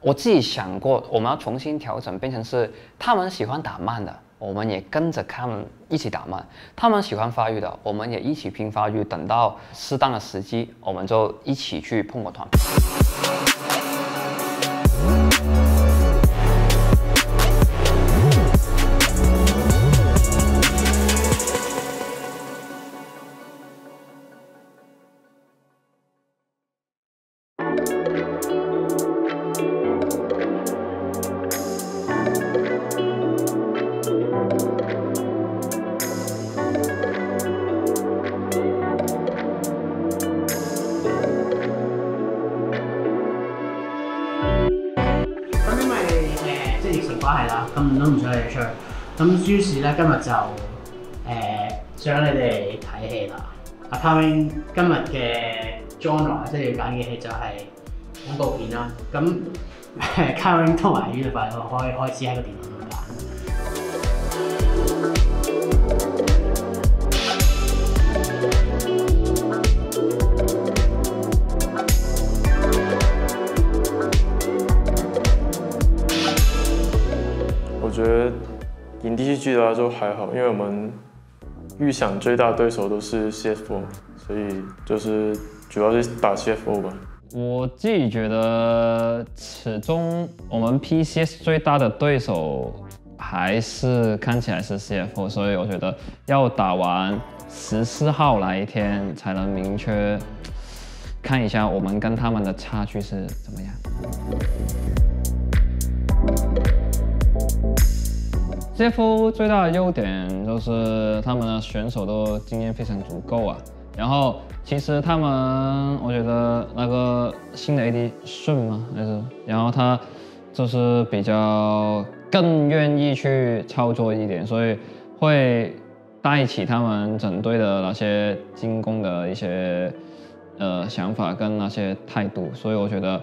我自己想过，我们要重新调整，变成是他们喜欢打慢的，我们也跟着他们一起打慢；他们喜欢发育的，我们也一起拼发育。等到适当的时机，我们就一起去碰个团。關係啦，咁都唔想你哋出去。咁於是咧，今日就想你哋睇戲啦。阿 Carwin 今日嘅 genre 即係要揀嘅戲就係廣告片啦。咁Carwin 同埋 Unify 可以開始喺個電腦度揀。我觉得影地戏剧的话就还好，因为我们预想最大的对手都是 CFO， 所以就是主要是打 CFO 吧。我自己觉得，始终我们 PCS 最大的对手还是看起来是 CFO， 所以我觉得要打完14号那一天才能明确看一下我们跟他们的差距是怎么样。CFO 最大的优点就是他们的选手都经验非常足够啊，然后其实他们，我觉得那个新的 AD 顺吗？还是，然后他就是比较更愿意去操作一点，所以会带起他们整队的那些进攻的一些想法跟那些态度，所以我觉得，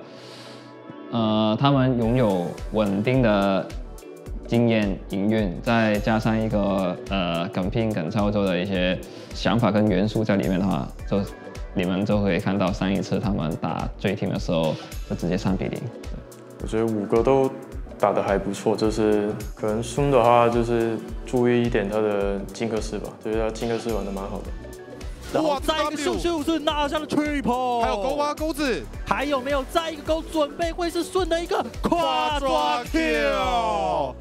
他们拥有稳定的经验营运，再加上一个梗拼梗操作的一些想法跟元素在里面的话，就你们就可以看到上一次他们打J Team的时候就直接3比0。我觉得5个都打得还不错，就是可能孙的话就是注意一点他的进克式吧，就是他进克式玩得蛮好的。哇，再一个秀秀是拿下了 triple， 还有勾啊钩子，还有没有再一个勾？准备会是顺的一个跨抓 kill。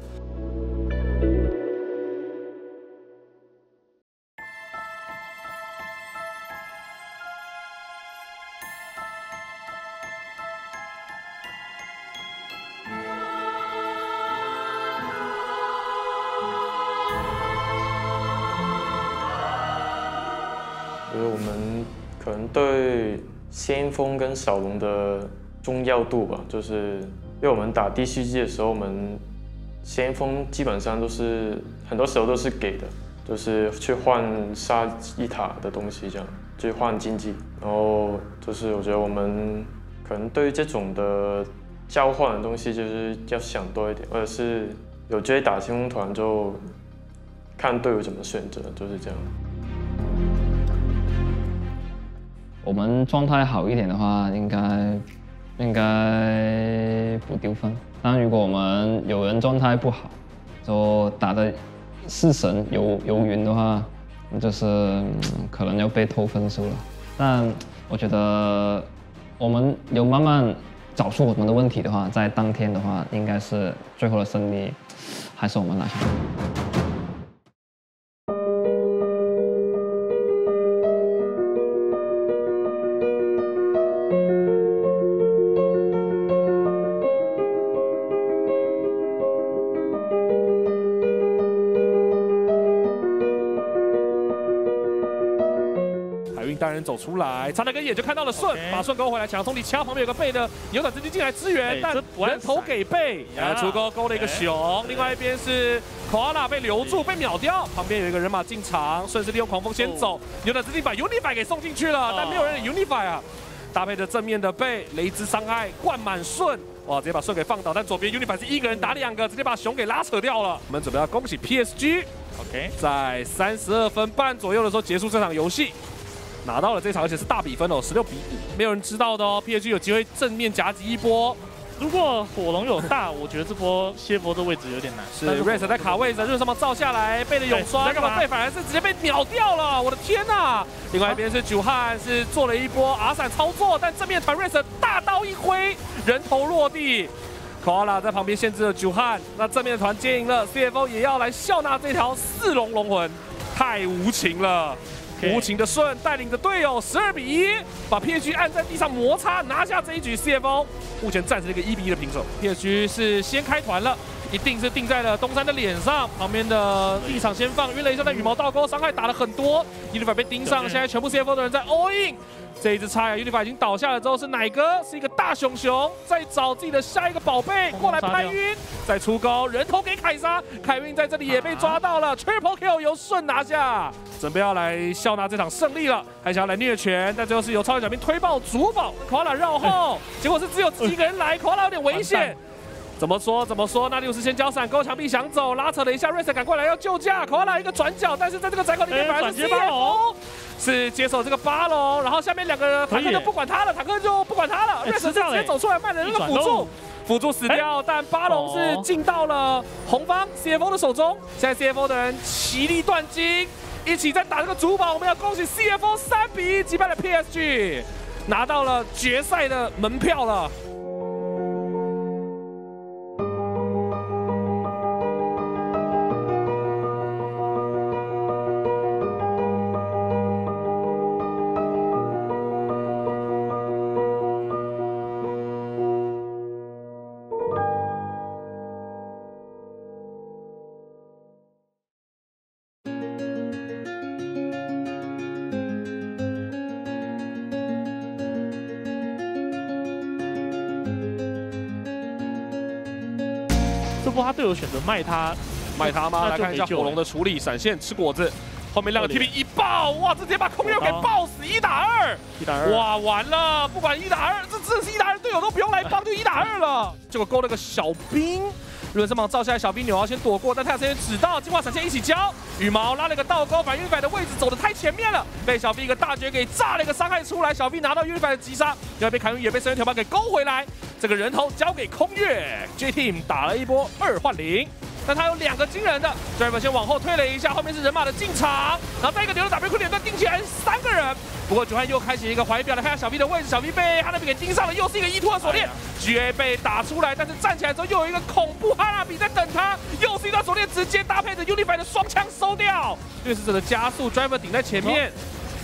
就是我们可能对先锋跟小龙的重要度吧，就是因为我们打第7季的时候，我们先锋基本上都是很多时候都是给的，就是去换杀一塔的东西，这样去换经济。然后就是我觉得我们可能对于这种的交换的东西，就是要想多一点，或者是有机会打先锋团就看队友怎么选择，就是这样。我们状态好一点的话，应该不丢分。但如果我们有人状态不好，就打的是神游云的话，就是可能要被偷分数了。但我觉得我们有慢慢找出我们的问题的话，在当天的话，应该是最后的胜利还是我们拿下。单人走出来，差那根眼就看到了顺，把顺勾回来抢冲，你掐旁边有个贝的扭转直接进来支援，但人头给贝，出勾勾了一个熊，另外一边是 Koala 被留住被秒掉，旁边有一个人马进场，顺势利用狂风先走，扭转直接把 Unify 给送进去了，但没有人 Unify 啊，搭配着正面的贝雷之伤害灌满顺。哇！直接把顺给放倒，但左边 Unify 是一个人打2个，直接把熊给拉扯掉了。我们准备要恭喜 PSG，OK， 在32分半左右的时候结束这场游戏。拿到了这场，而且是大比分哦，16比5，没有人知道的哦。PSG 有机会正面夹击一波，如果火龙有大，我觉得这波CFO的位置有点难。是 Race 在卡位置，热上方照下来，贝的永刷，那么贝反而是直接被秒掉了，我的天呐！另外一边是九汉是做了一波 R 闪操作，但正面团 Race 大刀一挥，人头落地。Koala 在旁边限制了九汉，那正面的团接赢了 ，CFO 也要来笑纳这条4龙龙魂，太无情了。无情的顺带领着队友12比1，把 PSG 按在地上摩擦，拿下这一局。CFO 目前暂时一个1比1的平手。PSG 是先开团了，一定是定在了东山的脸上，旁边的立场先放，晕了一下，但羽毛倒钩伤害打了很多 ，Unifi 被盯上，现在全部 CFO 的人在 all in。这一只叉呀 ，Unifi 已经倒下了之后是奶哥，是一个大熊熊，在找自己的下一个宝贝过来拍晕，再出钩，人头给凯撒，凯运在这里也被抓到了 ，Triple Kill 由顺拿下，准备要来笑纳这场胜利了，还想要来虐拳，但最后是由超级小兵推爆主堡 ，Koala 绕后，结果是只有自己一个人来 ，Koala 有点危险。怎么说？那里是先交闪钩，墙壁想走，拉扯了一下 ，Race 赶过来要救驾，Koala一个转角，但是在这个窄口里面反而是 CFO 是接手这个巴龙，然后下面2个坦克就不管他了，Race 直接走出来卖了那个辅助死掉，但巴龙是进到了红方 CFO 的手中，现在 CFO 的人齐力断金，一起在打这个主堡，我们要恭喜 CFO3比1击败了 PSG， 拿到了决赛的门票了。这波他队友选择卖他吗？来看一下火龙的处理，闪现吃果子，后面2个 TP 一爆，哇，直接把空月给爆死，1打2，哇，完了，不管1打2，这真的是1打2，队友都不用来帮，就1打2了，结果勾了个小兵。轮上榜照下来，小兵扭要先躲过，但太阳神拳指到，净化闪现一起交，羽毛拉了个倒钩，反正 Unifi 的位置走得太前面了，被小兵一个大绝给炸了一个伤害出来，小兵拿到 Unifi 的击杀，另外被凯运也被深渊条板给勾回来，这个人头交给空月 ，J Team 打了一波2换0。但他有2个惊人的 ，Driver 先往后退了一下，后面是人马的进场，然后再一个留了 W 库连段定起来3个人。不过九汉又开启一个怀表来看下小 B 的位置，小 B 被哈纳比给盯上了，又是一个E2的锁链 ，GA 被打出来，但是站起来之后又有一个恐怖哈纳比在等他，又是一段锁链，直接搭配着 Unifi 的双枪收掉，掠食者的加速 ，Driver 顶在前面。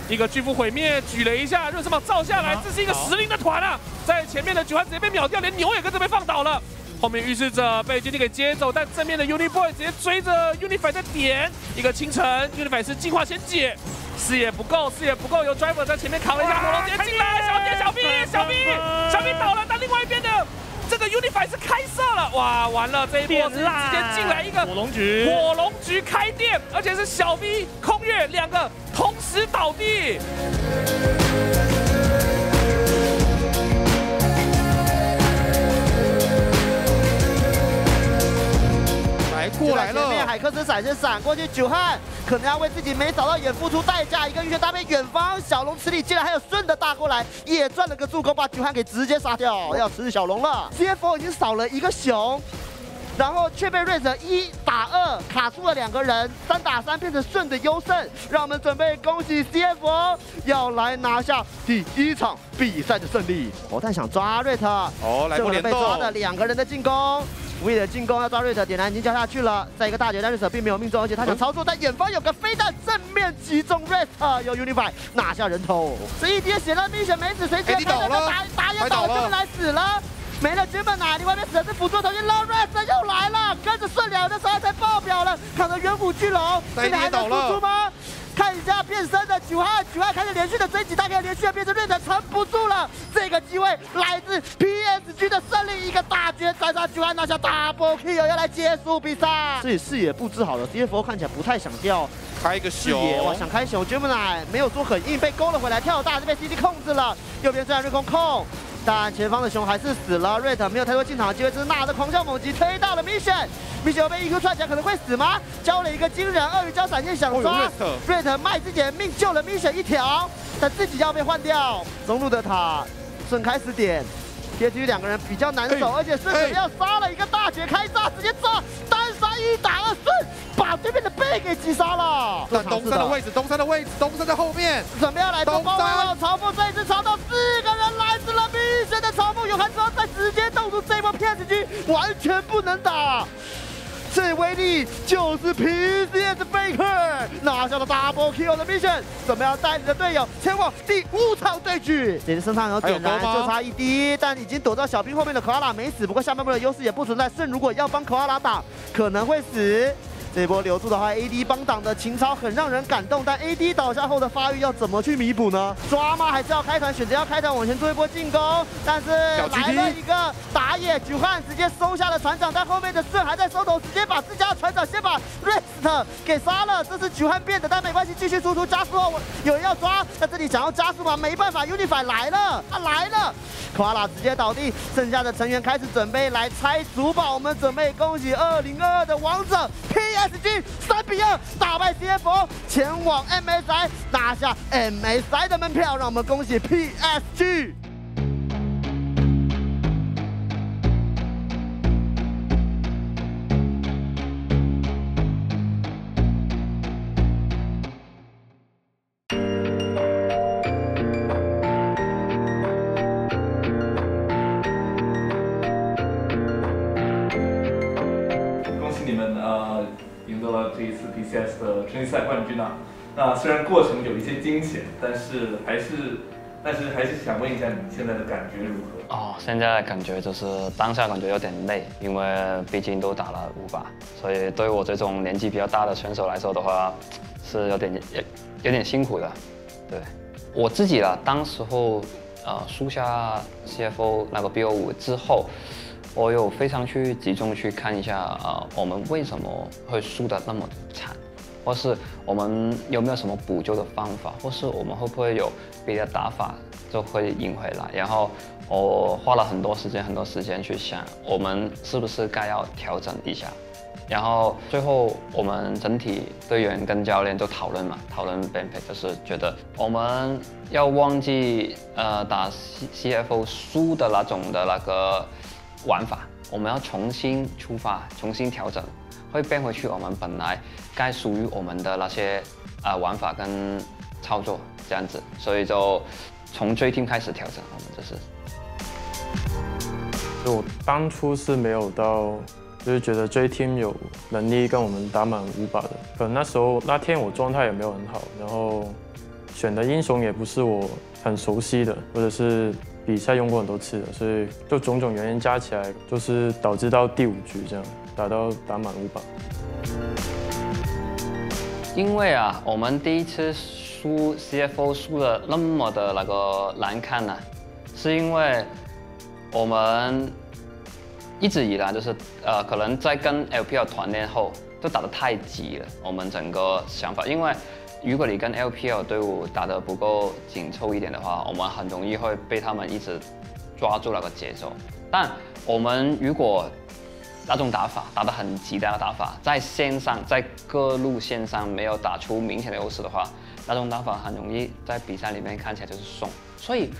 一个巨斧毁灭，举了一下，热身棒照下来，这是一个10-0的团啊！在前面的九汉直接被秒掉，连牛也跟着被放倒了。后面预示者被 GT 给接走，但正面的 Uniboy 直接追着 Unifi 在点一个清晨 ，Unifi 是进化先解，视野不够，由 Driver 在前面扛了一下，火龙直接进来，小 B 倒了，但另外一边的这个 Unifi 是开射了，哇，完了，这一波是直接进来一个火龙局开店，而且是小 B、空月2个同时倒地。过来了，前面海克斯闪现闪过去，九汉可能要为自己没找到眼付出代价，一个预选搭配远方小龙池里进来，还有顺的大过来也赚了个助攻，把九汉给直接杀掉，要吃小龙了。CFO 已经少了一个熊，然后却被瑞泽1打2卡住了2个人，3打3变成顺的优胜，让我们准备恭喜 CFO 要来拿下第1场比赛的胜利。火炭想抓瑞特，来过联动，被抓的2个人的进攻。无意的进攻要抓瑞特，点燃已经交下去了，在一个大绝，但瑞特并没有命中，而且他想操作，但远方有个飞弹正面击中瑞特，由 Unifi 拿下人头。这一滴血了，蜜血没死，谁接飞弹打也倒了，这么来死了。没了军本哪里？外面死的是辅助头先捞瑞特又来了，跟着顺了的时候才爆表了，扛着远虎巨龙，现在还能输出吗？看一下变身的九汉开始连续的追击，他可以连续的变成瑞特撑不住了。这个机会来自 PSG 的胜利，一个大绝斩杀九汉拿下 Double Kill， 要来结束比赛。这里视野布置好了 ，CFO 看起来不太想掉。开一个熊，哇，想开熊 ，Gemini 没有说很硬，被勾了回来，跳大就被 CD 控制了。右边虽然瑞空控，但前方的熊还是死了。瑞特没有太多进场的机会，这是纳的狂笑猛击推到了 Mission 被 EQ 串起来可能会死吗？交了一个惊人鳄鱼交闪现想抓，瑞特卖自己的命救了 Mission 1条，但自己要被换掉。中路的塔顺开始点。PSG 2个人比较难守，而且顺着要杀了一个大姐开炸，直接炸单杀1打2，顺把对面的贝给击杀了。东森的位置，东森在后面，准备要来做包围了。曹木这一次超到4个人，来自了明显的曹木有汉之后，再直接动出这波 PSG 完全不能打。这威力就是 PCS Faker 拿下了 Double Kill 的 mission， 准备要带领着队友前往第5场对局。这里身上有点燃，就差1滴，但已经躲到小兵后面的可阿拉没死，不过下半部的优势也不存在。胜如果要帮可阿拉打，可能会死。这波留住的话 ，AD 帮挡的情操很让人感动，但 AD 倒下后的发育要怎么去弥补呢？抓吗？还是要开团？选择要开团往前做一波进攻，但是来了一个打野举汉直接收下了船长，但后面的顺还在收头，直接把自家的船长先把 Rest 给杀了。这是举汉变的，但没关系，继续输出加速后有人要抓，在这里想要加速吗？没办法 ，Unify 来了，他来了。克拉拉直接倒地，剩下的成员开始准备来拆主堡。我们准备恭喜2022的王者 PSG 3比2打败 CFO， 前往 MSI 拿下 MSI 的门票，让我们恭喜 PSG。赢得了这一次 PCS 的春季赛冠军啊！那虽然过程有一些惊险，但是还是想问一下你现在的感觉如何？哦，现在的感觉就是当下感觉有点累，因为毕竟都打了5把，所以对我这种年纪比较大的选手来说的话，是有点辛苦的。对我自己啦，当时候输下 CFO 那个 BO5 之后。我有非常去集中去看一下我们为什么会输得那么惨，或是我们有没有什么补救的方法，或是我们会不会有别的打法就会赢回来。然后我花了很多时间去想，我们是不是该要调整一下。然后最后我们整体队员跟教练就讨论 benefit， 就是觉得我们要忘记打 CFO 输的那种的那个玩法，我们要重新出发，重新调整，会变回去我们本来该属于我们的那些玩法跟操作这样子，所以就从J Team开始调整，我们就是。就我当初是没有到，就是觉得J Team有能力跟我们打满5把的，可能那天我状态也没有很好，然后选的英雄也不是我很熟悉的，或者是比赛用过很多次的，所以就种种原因加起来，就是导致到第5局这样打满5把。因为我们第一次输 CFO 输的那么的那个难看呢，是因为我们一直以来就是可能在跟 LPL 团练后都打得太急了，我们整个想法，因为如果你跟 LPL 队伍打得不够紧凑一点的话，我们很容易会被他们一直抓住那个节奏。但我们如果那种打法打得很急的打法，在线上在各路线上没有打出明显的优势的话，那种打法很容易在比赛里面看起来就是送。所以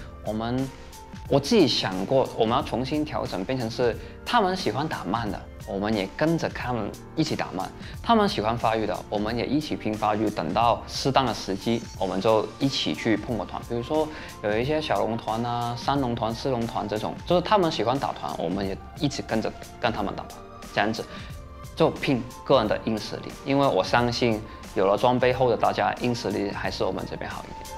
我自己想过，我们要重新调整，变成是他们喜欢打慢的，我们也跟着他们一起打慢；他们喜欢发育的，我们也一起拼发育。等到适当的时机，我们就一起去碰个团。比如说有一些小龙团啊、3龙团、4龙团这种，就是他们喜欢打团，我们也一起跟他们打团，这样子就拼个人的硬实力。因为我相信，有了装备后的大家硬实力还是我们这边好一点。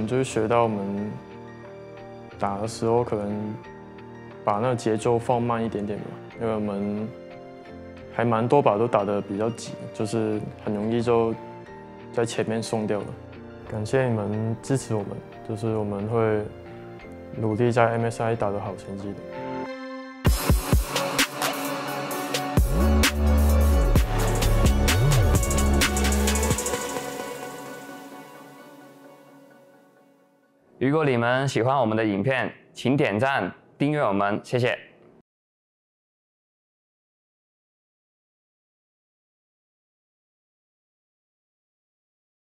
就是学到我们打的时候，可能把那个节奏放慢一点点吧，因为我们还蛮多把都打得比较急，就是很容易就在前面送掉了。感谢你们支持我们，就是我们会努力在 MSI 打得好成绩的。如果你们喜欢我们的影片，请点赞、订阅我们，谢谢。